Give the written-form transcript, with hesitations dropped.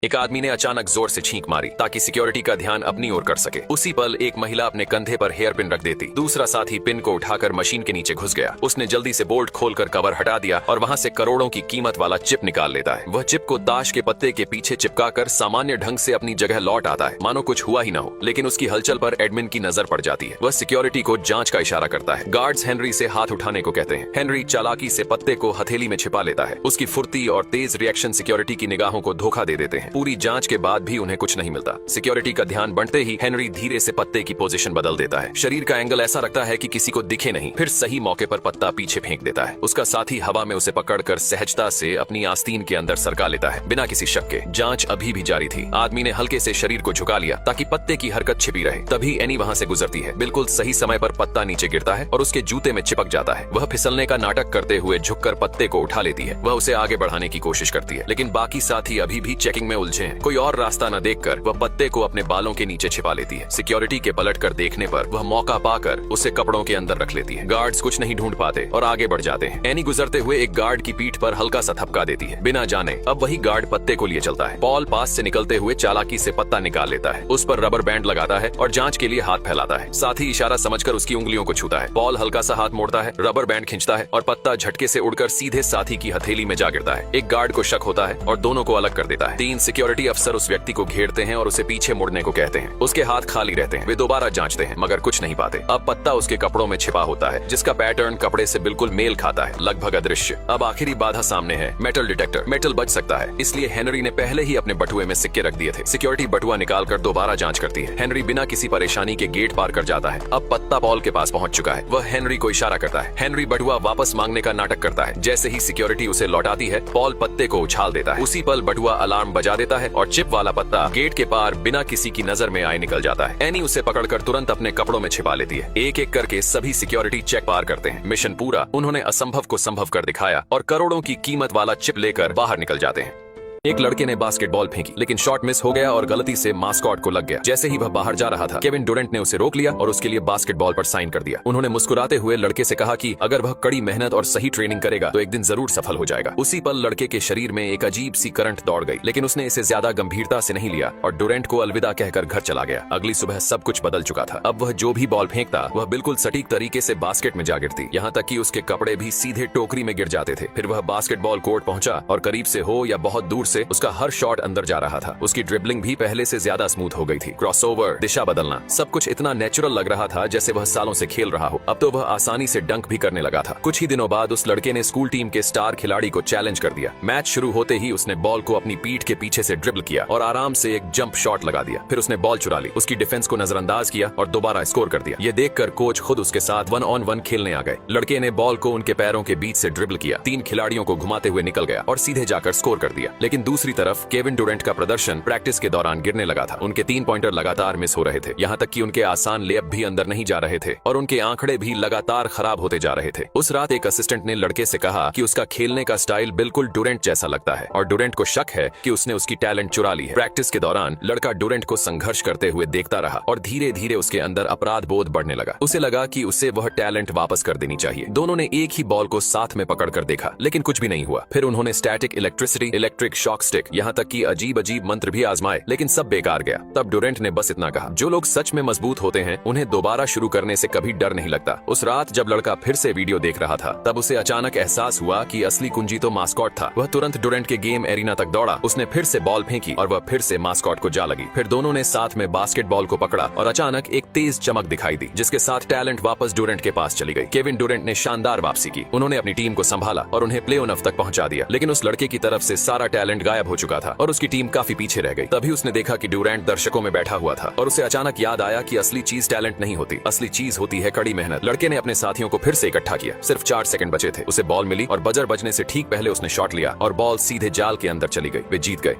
एक आदमी ने अचानक जोर से छींक मारी ताकि सिक्योरिटी का ध्यान अपनी ओर कर सके। उसी पल एक महिला अपने कंधे पर हेयर पिन रख देती। दूसरा साथी पिन को उठाकर मशीन के नीचे घुस गया। उसने जल्दी से बोल्ट खोलकर कवर हटा दिया और वहां से करोड़ों की कीमत वाला चिप निकाल लेता है। वह चिप को ताश के पत्ते के पीछे चिपकाकर सामान्य ढंग से अपनी जगह लौट आता है, मानो कुछ हुआ ही न हो। लेकिन उसकी हलचल पर एडमिन की नजर पड़ जाती है। वह सिक्योरिटी को जांच का इशारा करता है। गार्ड्स हेनरी से हाथ उठाने को कहते हैं। हेनरी चालाकी से पत्ते को हथेली में छिपा लेता है। उसकी फुर्ती और तेज रिएक्शन सिक्योरिटी की निगाहों को धोखा दे देते हैं। पूरी जांच के बाद भी उन्हें कुछ नहीं मिलता। सिक्योरिटी का ध्यान बढ़ते ही हेनरी धीरे से पत्ते की पोजीशन बदल देता है। शरीर का एंगल ऐसा रखता है कि किसी को दिखे नहीं। फिर सही मौके पर पत्ता पीछे फेंक देता है। उसका साथी हवा में उसे पकड़कर सहजता से अपनी आस्तीन के अंदर सरका लेता है, बिना किसी शक के। जांच अभी भी जारी थी। आदमी ने हल्के से शरीर को झुका लिया ताकि पत्ते की हरकत छिपी रहे। तभी एनी वहां से गुजरती है। बिल्कुल सही समय पर पत्ता नीचे गिरता है और उसके जूते में चिपक जाता है। वह फिसलने का नाटक करते हुए झुककर पत्ते को उठा लेती है। वह उसे आगे बढ़ाने की कोशिश करती है, लेकिन बाकी साथी अभी भी चेकिंग में उलझे हैं। कोई और रास्ता न देखकर वह पत्ते को अपने बालों के नीचे छिपा लेती है। सिक्योरिटी के पलटकर देखने पर वह मौका पाकर उसे कपड़ों के अंदर रख लेती है। गार्ड्स कुछ नहीं ढूंढ पाते और आगे बढ़ जाते हैं। एनी गुजरते हुए एक गार्ड की पीठ पर हल्का सा थपका देती है। बिना जाने अब वही गार्ड पत्ते को लिए चलता है। पॉल पास से निकलते हुए चालाकी से पत्ता निकाल लेता है। उस पर रबर बैंड लगाता है और जांच के लिए हाथ फैलाता है। साथ ही इशारा समझकर उसकी उंगलियों को छूता है। पॉल हल्का सा हाथ मोड़ता है, रबर बैंड खींचता है और पत्ता झटके से उड़कर सीधे साथी की हथेली में जा गिरता है। एक गार्ड को शक होता है और दोनों को अलग कर देता है। 3 सिक्योरिटी अफसर उस व्यक्ति को घेरते हैं और उसे पीछे मुड़ने को कहते हैं। उसके हाथ खाली रहते हैं। वे दोबारा जांचते हैं मगर कुछ नहीं पाते। अब पत्ता उसके कपड़ों में छिपा होता है, जिसका पैटर्न कपड़े से बिल्कुल मेल खाता है, लगभग अदृश्य। अब आखिरी बाधा सामने है, मेटल डिटेक्टर। मेटल बच सकता है, इसलिए हेनरी ने पहले ही अपने बटुए में सिक्के रख दिए थे। सिक्योरिटी बटुआ निकालकर दोबारा जांच करती है। हेनरी बिना किसी परेशानी के गेट पार कर जाता है। अब पत्ता पॉल के पास पहुंच चुका है। वह हेनरी को इशारा करता है। हेनरी बटुआ वापस मांगने का नाटक करता है। जैसे ही सिक्योरिटी उसे लौटाती है, पॉल पत्ते को उछाल देता है। उसी पल बटुआ अलार्म बजा देता है और चिप वाला पत्ता गेट के पार बिना किसी की नजर में आए निकल जाता है। एनी उसे पकड़कर तुरंत अपने कपड़ों में छिपा लेती है। एक एक करके सभी सिक्योरिटी चेक पार करते हैं। मिशन पूरा। उन्होंने असंभव को संभव कर दिखाया और करोड़ों की कीमत वाला चिप लेकर बाहर निकल जाते हैं। एक लड़के ने बास्केटबॉल फेंकी, लेकिन शॉट मिस हो गया और गलती से मास्कॉट को लग गया। जैसे ही वह बाहर जा रहा था, केविन डुरेंट ने उसे रोक लिया और उसके लिए बास्केटबॉल पर साइन कर दिया। उन्होंने मुस्कुराते हुए लड़के से कहा कि अगर वह कड़ी मेहनत और सही ट्रेनिंग करेगा तो एक दिन जरूर सफल हो जाएगा। उसी पल लड़के के शरीर में एक अजीब सी करंट दौड़ गई, लेकिन उसने इसे ज्यादा गंभीरता से नहीं लिया और डुरेंट को अलविदा कहकर घर चला गया। अगली सुबह सब कुछ बदल चुका था। अब वह जो भी बॉल फेंकता वह बिल्कुल सटीक तरीके से बास्केट में जा गिरती, यहाँ तक कि उसके कपड़े भी सीधे टोकरी में गिर जाते थे। फिर वह बास्केटबॉल कोर्ट पहुंचा और करीब से हो या बहुत दूर से उसका हर शॉट अंदर जा रहा था। उसकी ड्रिबलिंग भी पहले से ज्यादा स्मूथ हो गई थी। क्रॉसओवर, दिशा बदलना, सब कुछ इतना नेचुरल लग रहा था जैसे वह सालों से खेल रहा हो। अब तो वह आसानी से डंक भी करने लगा था। कुछ ही दिनों बाद उस लड़के ने स्कूल टीम के स्टार खिलाड़ी को चैलेंज कर दिया। मैच शुरू होते ही उसने बॉल को अपनी पीठ के पीछे से ड्रिबल किया और आराम से एक जंप शॉट लगा दिया। फिर उसने बॉल चुरा ली, उसकी डिफेंस को नजरअंदाज किया और दोबारा स्कोर कर दिया। ये देखकर कोच खुद उसके साथ 1-on-1 खेलने आ गए। लड़के ने बॉल को उनके पैरों के बीच से ड्रिबल किया, 3 खिलाड़ियों को घुमाते हुए निकल गया और सीधे जाकर स्कोर कर दिया। लेकिन दूसरी तरफ केविन डुरेंट का प्रदर्शन प्रैक्टिस के दौरान गिरने लगा था। उनके 3 पॉइंटर लगातार मिस हो रहे थे, यहाँ तक कि उनके आसान लेअप भी अंदर नहीं जा रहे थे और उनके आंकड़े भी लगातार खराब होते जा रहे थे। उस रात एक असिस्टेंट ने लड़के से कहा कि उसका खेलने का स्टाइल बिल्कुल डुरेंट जैसा लगता है और डुरेंट को शक है कि उसने उसकी टैलेंट चुरा ली है। प्रैक्टिस के दौरान लड़का डुरेंट को संघर्ष करते हुए देखता रहा और धीरे धीरे उसके अंदर अपराध बोध बढ़ने लगा। उसे लगा कि उसे वह टैलेंट वापस कर देनी चाहिए। दोनों ने एक ही बॉल को साथ में पकड़कर देखा, लेकिन कुछ भी नहीं हुआ। फिर उन्होंने static electricity, electric shock stick, यहाँ तक कि अजीब अजीब मंत्र भी आजमाए, लेकिन सब बेकार गया। तब डुरेंट ने बस इतना कहा, जो लोग सच में मजबूत होते हैं उन्हें दोबारा शुरू करने से कभी डर नहीं लगता। उस रात जब लड़का फिर से वीडियो देख रहा था, तब उसे अचानक एहसास हुआ कि असली कुंजी तो मास्कॉट था। वह तुरंत डुरेंट के गेम एरिना तक दौड़ा। उसने फिर से बॉल फेंकी और वह फिर से मास्कॉट को जा लगी। फिर दोनों ने साथ में बास्केटबॉल को पकड़ा और अचानक एक तेज चमक दिखाई दी, जिसके साथ टैलेंट वापस डुरेंट के पास चली गई। केविन डुरेंट ने शानदार वापसी की। उन्होंने अपनी टीम को संभाला और उन्हें प्ले ऑफ तक पहुंचा दिया, लेकिन उस लड़के की तरफ से सारा टैलेंट गायब हो चुका था और उसकी टीम काफी पीछे रह गई। तभी उसने देखा कि डुरेंट दर्शकों में बैठा हुआ था और उसे अचानक याद आया कि असली चीज टैलेंट नहीं होती, असली चीज होती है कड़ी मेहनत। लड़के ने अपने साथियों को फिर से इकट्ठा किया। सिर्फ 4 सेकंड बचे थे। उसे बॉल मिली और बजर बजने से ठीक पहले उसने शॉट लिया और बॉल सीधे जाल के अंदर चली गई। वे जीत गए।